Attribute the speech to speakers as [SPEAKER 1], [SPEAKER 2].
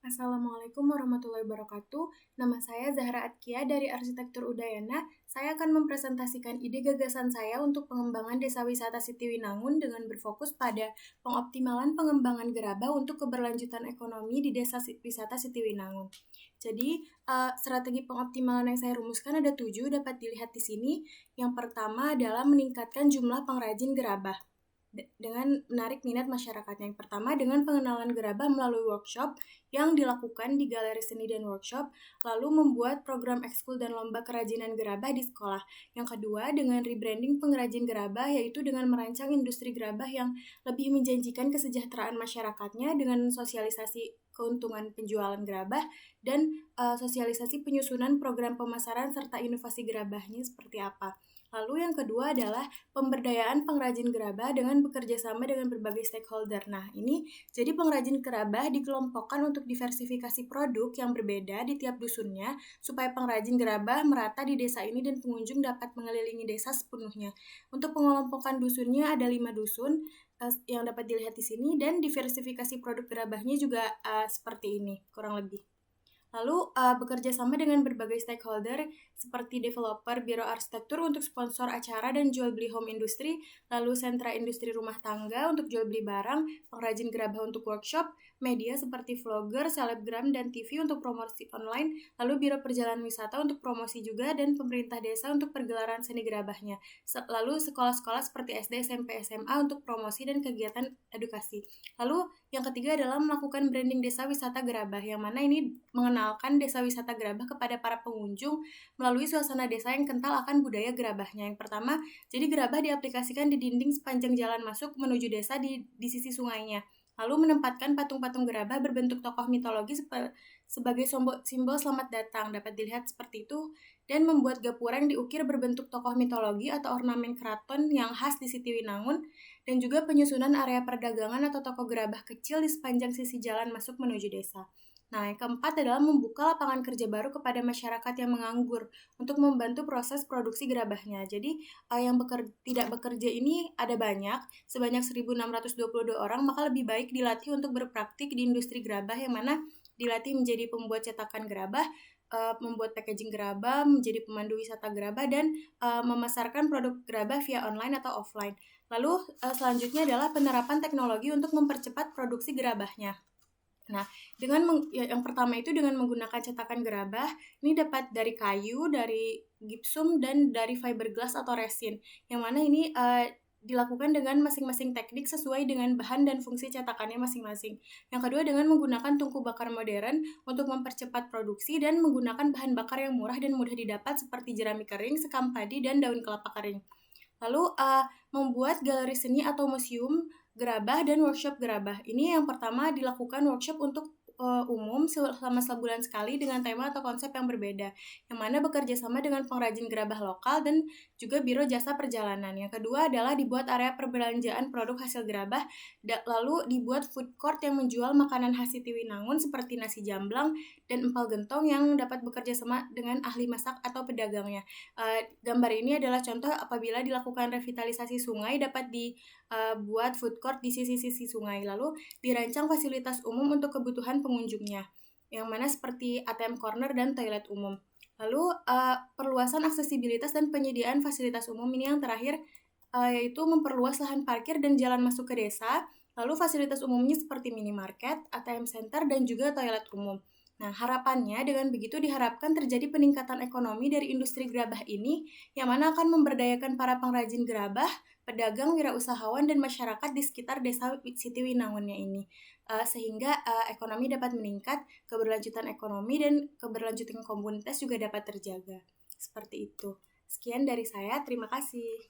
[SPEAKER 1] Assalamualaikum warahmatullahi wabarakatuh. Nama saya Zahra Atkia dari Arsitektur Udayana. Saya akan mempresentasikan ide gagasan saya untuk pengembangan Desa Wisata Sitiwinangun dengan berfokus pada pengoptimalan pengembangan gerabah untuk keberlanjutan ekonomi di Desa Wisata Sitiwinangun. Jadi, strategi pengoptimalan yang saya rumuskan ada 7, dapat dilihat di sini. Yang pertama adalah meningkatkan jumlah pengrajin gerabah dengan menarik minat masyarakatnya. Yang pertama, dengan pengenalan gerabah melalui workshop yang dilakukan di galeri seni dan workshop, lalu membuat program ekskul dan lomba kerajinan gerabah di sekolah. Yang kedua, dengan rebranding pengrajin gerabah, yaitu dengan merancang industri gerabah yang lebih menjanjikan kesejahteraan masyarakatnya dengan sosialisasi keuntungan penjualan gerabah dan sosialisasi penyusunan program pemasaran serta inovasi gerabahnya seperti apa. Lalu yang kedua adalah pemberdayaan pengrajin gerabah dengan bekerja sama dengan berbagai stakeholder. Nah, ini jadi pengrajin gerabah dikelompokkan untuk diversifikasi produk yang berbeda di tiap dusunnya supaya pengrajin gerabah merata di desa ini dan pengunjung dapat mengelilingi desa sepenuhnya. Untuk pengelompokan dusunnya ada 5 dusun yang dapat dilihat di sini dan diversifikasi produk gerabahnya juga seperti ini kurang lebih. Lalu bekerja sama dengan berbagai stakeholder seperti developer, biro arsitektur untuk sponsor acara dan jual beli home industry, lalu sentra industri rumah tangga untuk jual beli barang, pengrajin gerabah untuk workshop, media seperti vlogger, selebgram, dan TV untuk promosi online, lalu biro perjalanan wisata untuk promosi juga, dan pemerintah desa untuk pergelaran seni gerabahnya. Lalu sekolah-sekolah seperti SD, SMP, SMA untuk promosi dan kegiatan edukasi. Lalu yang ketiga adalah melakukan branding desa wisata gerabah, yang mana ini mengenalkan desa wisata gerabah kepada para pengunjung melalui suasana desa yang kental akan budaya gerabahnya. Yang pertama, jadi gerabah diaplikasikan di dinding sepanjang jalan masuk menuju desa di sisi sungainya. Lalu menempatkan patung-patung gerabah berbentuk tokoh mitologi sebagai simbol selamat datang, dapat dilihat seperti itu, dan membuat gapura yang diukir berbentuk tokoh mitologi atau ornamen keraton yang khas di Sitiwinangun, dan juga penyusunan area perdagangan atau toko gerabah kecil di sepanjang sisi jalan masuk menuju desa. Nah, yang keempat adalah membuka lapangan kerja baru kepada masyarakat yang menganggur untuk membantu proses produksi gerabahnya. Jadi, yang tidak bekerja ini ada banyak, sebanyak 1.622 orang, maka lebih baik dilatih untuk berpraktik di industri gerabah yang mana dilatih menjadi pembuat cetakan gerabah, membuat packaging gerabah, menjadi pemandu wisata gerabah, dan memasarkan produk gerabah via online atau offline. Lalu selanjutnya adalah penerapan teknologi untuk mempercepat produksi gerabahnya. Nah, yang pertama itu dengan menggunakan cetakan gerabah, ini dapat dari kayu, dari gipsum, dan dari fiberglass atau resin. Yang mana ini dilakukan dengan masing-masing teknik sesuai dengan bahan dan fungsi cetakannya masing-masing. Yang kedua dengan menggunakan tungku bakar modern untuk mempercepat produksi dan menggunakan bahan bakar yang murah dan mudah didapat seperti jerami kering, sekam padi, dan daun kelapa kering. Lalu membuat galeri seni atau museum gerabah dan workshop gerabah. Ini yang pertama dilakukan workshop untuk umum selama sebulan sekali dengan tema atau konsep yang berbeda, yang mana bekerja sama dengan pengrajin gerabah lokal dan juga biro jasa perjalanan. Yang kedua adalah dibuat area perbelanjaan produk hasil gerabah, lalu dibuat food court yang menjual makanan khas Sitiwinangun seperti nasi jamblang dan empal gentong yang dapat bekerja sama dengan ahli masak atau pedagangnya. Gambar ini adalah contoh apabila dilakukan revitalisasi sungai dapat dibuat food court di sisi-sisi sungai, lalu dirancang fasilitas umum untuk kebutuhan pengunjungnya, yang mana seperti ATM corner dan toilet umum. Lalu perluasan aksesibilitas dan penyediaan fasilitas umum ini yang terakhir, yaitu memperluas lahan parkir dan jalan masuk ke desa, lalu fasilitas umumnya seperti minimarket, ATM center, dan juga toilet umum. Nah, harapannya dengan begitu diharapkan terjadi peningkatan ekonomi dari industri gerabah ini, yang mana akan memberdayakan para pengrajin gerabah, pedagang, wirausahawan, dan masyarakat di sekitar desa Sitiwinangunnya ini. Sehingga ekonomi dapat meningkat, keberlanjutan ekonomi dan keberlanjutan komunitas juga dapat terjaga. Seperti itu. Sekian dari saya, terima kasih.